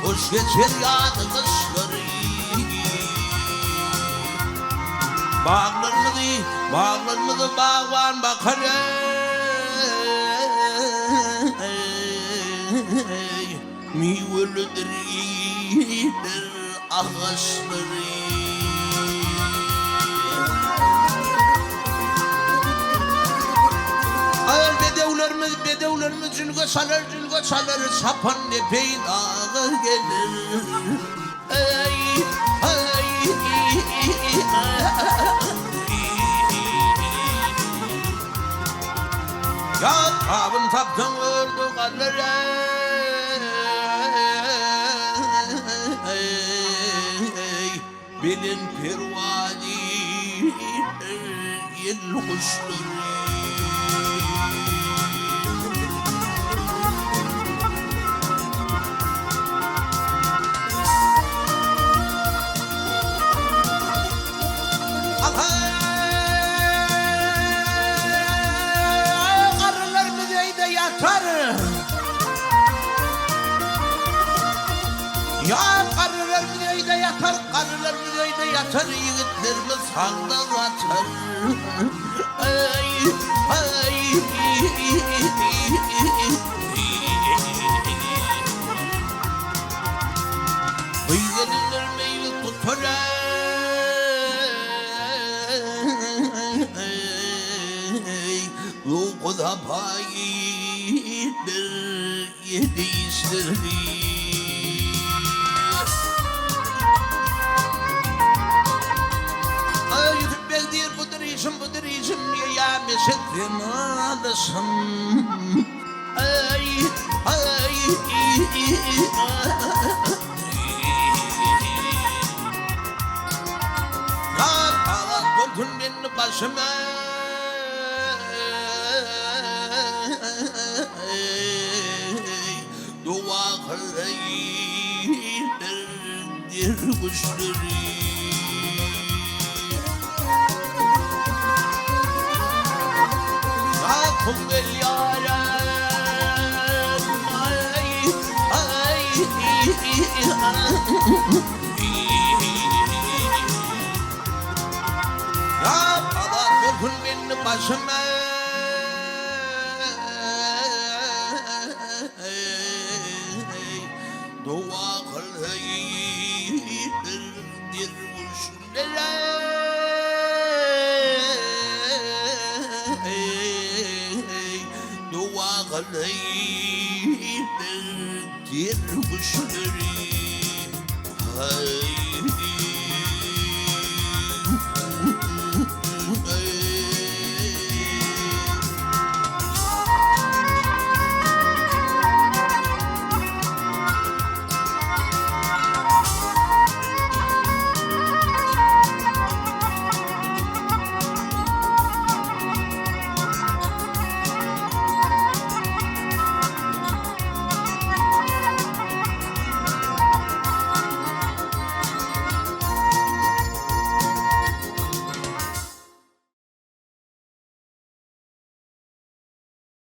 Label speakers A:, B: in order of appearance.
A: Hoş geçer yağdı kışları. Bağlarımızı bağvan bakar. Meyvelidir iyidir ağaçları. Bedevlerimiz cülge çalar sapan epeğin ağı gelir. Ya tabın taptan ördü kallara. Bilin pervanidir yel kuşları. Ya karılar müzeyde yatar, karılar müzeyde yatar, yiğitlerimiz halda atar. Bıygelinler meyil tutar. O da paydır yedişleri. Budur işim ya meşetin adasın. Kapalı kontun beni başıma. Dua kıraydır kuşları. Kum gel yarim, ya Allah korkun beni başıma. Dua kılaydır dirmuşlara. Dua kılaydır dirmuşlara.